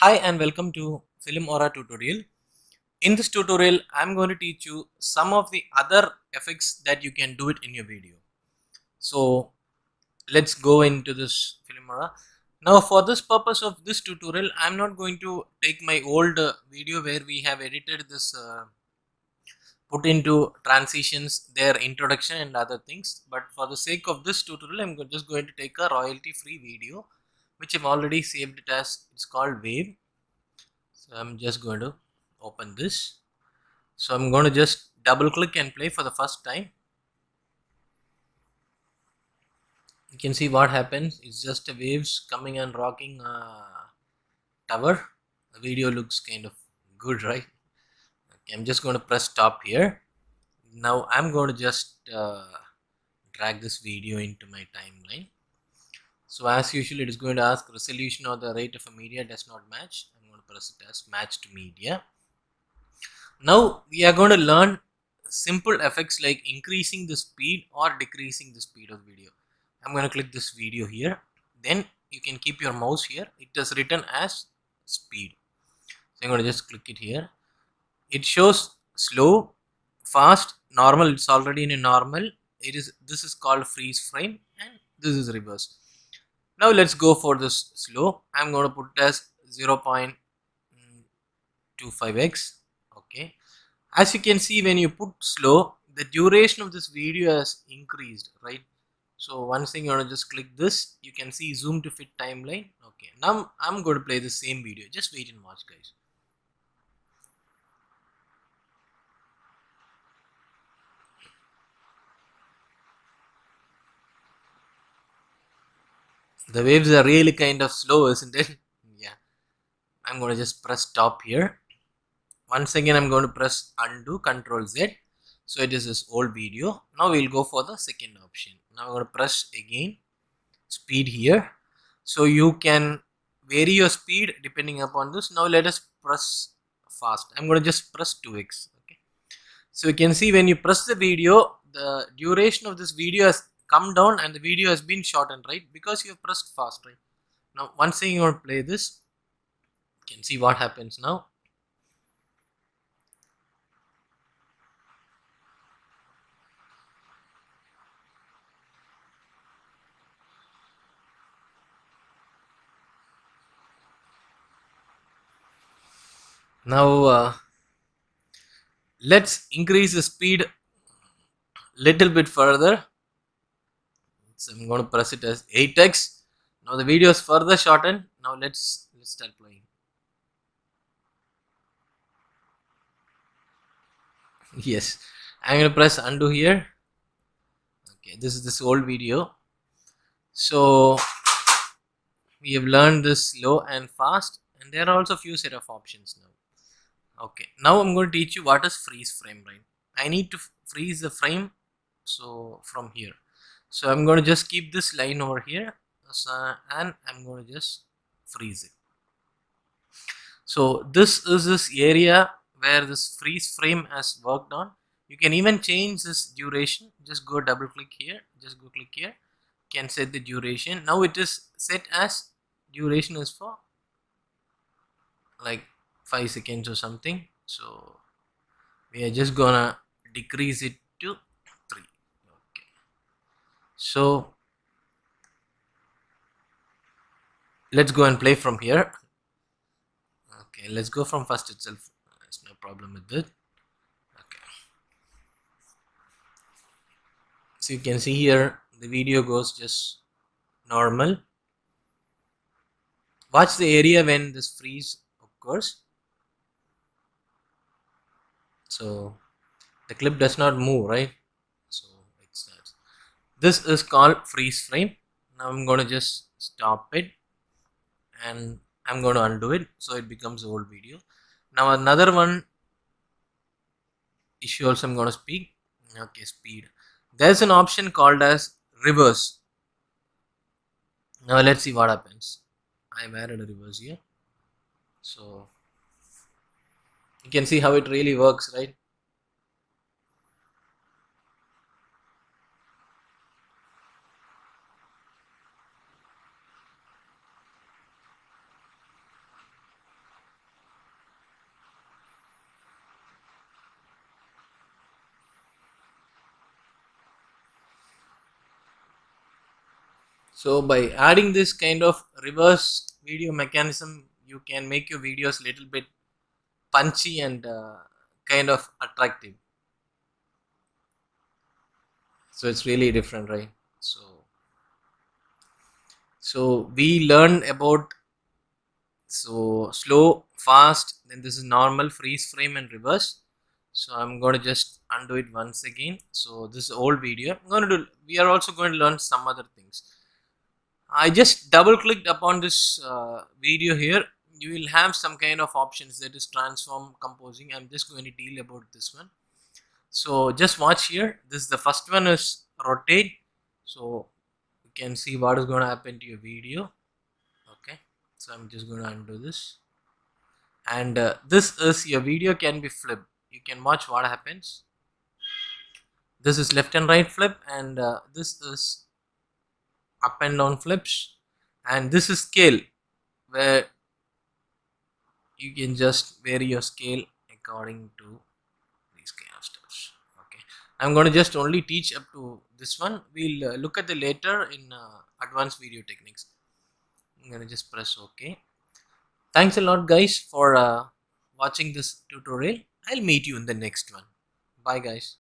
Hi and welcome to Film Aura tutorial. In this tutorial, I'm going to teach you some of the other effects that you can do it in your video. So let's go into this Film Aura. Now for this purpose of this tutorial, I'm not going to take my old video where we have edited this, put into transitions, their introduction and other things. But for the sake of this tutorial, I'm just going to take a royalty free video, which I've already saved it as, it's called Wave. So I'm just going to open this. So I'm going to just double click and play for the first time. You can see what happens. It's just the waves coming and rocking tower. The video looks kind of good, right? Okay, I'm just going to press stop here. Now I'm going to just drag this video into my timeline. So as usual, it is going to ask resolution or the rate of a media does not match. I'm going to press it as match to media. Now we are going to learn simple effects like increasing the speed or decreasing the speed of video. I'm going to click this video here. Then you can keep your mouse here. It is written as speed. So I'm going to just click it here. It shows slow, fast, normal. It's already in a normal. This is called freeze frame and this is reverse. Now let's go for this slow. I'm going to put it as 0.25x. Okay, as you can see, when you put slow, the duration of this video has increased, right? So once thing, you want to just click this, you can see zoom to fit timeline. Okay, now I'm going to play the same video. Just wait and watch, guys. The waves are really kind of slow, isn't it? Yeah, I'm going to just press stop here. Once again, I'm going to press undo, Control Z. So it is this old video. Now we'll go for the second option. Now I'm going to press again speed here. So you can vary your speed depending upon this. Now let us press fast. I'm going to just press 2x. Okay. So you can see when you press the video, the duration of this video has come down and the video has been shortened, right? Because you have pressed fast, right? Now once again you want to play this, you can see what happens now. Now let's increase the speed little bit further. So I'm going to press it as 8x. Now the video is further shortened. Now let's start playing. Yes, I'm going to press undo here. Okay, this is this old video. So we have learned this slow and fast, and there are also few set of options now. Okay, now I'm going to teach you what is freeze frame, right? I need to freeze the frame. So from here, so I'm going to just keep this line over here, and I'm going to just freeze it. So this is this area where this freeze frame has worked on. You can even change this duration. Just go double click here. Just go click here. You can set the duration. Now it is set as duration is for like 5 seconds or something. So we are just gonna decrease it to 3. Okay. So let's go and play from here. Okay, let's go from first itself. There's no problem with it. Okay. So you can see here the video goes just normal. Watch the area when this freeze occurs. So the clip does not move, right? So it starts. This is called freeze frame. Now I'm going to just stop it and I'm going to undo it so it becomes old video. Now another one issue also I'm going to speak. Okay, speed. There's an option called as reverse. Now let's see what happens. I've added a reverse here. So you can see how it really works, right? So by adding this kind of reverse video mechanism, you can make your videos little bit punchy and kind of attractive. So it's really different, right? So we learn about slow, fast, then this is normal, freeze frame and reverse. So I'm going to just undo it once again. So this is old video. We are also going to learn some other things. I just double clicked upon this video here. You will have some kind of options, that is transform, composing. I'm just going to deal about this one. So just watch here. This is the first one, is rotate. So you can see what is going to happen to your video. Okay, so I'm just going to undo this, and this is your video can be flipped. You can watch what happens. This is left and right flip, and this is up and down flips, and this is scale, where you can just vary your scale according to these kind of stuff. Okay, I'm going to just only teach up to this one. We'll look at the later in advanced video techniques. I'm going to just press OK. Thanks a lot, guys, for watching this tutorial. I'll meet you in the next one. Bye, guys.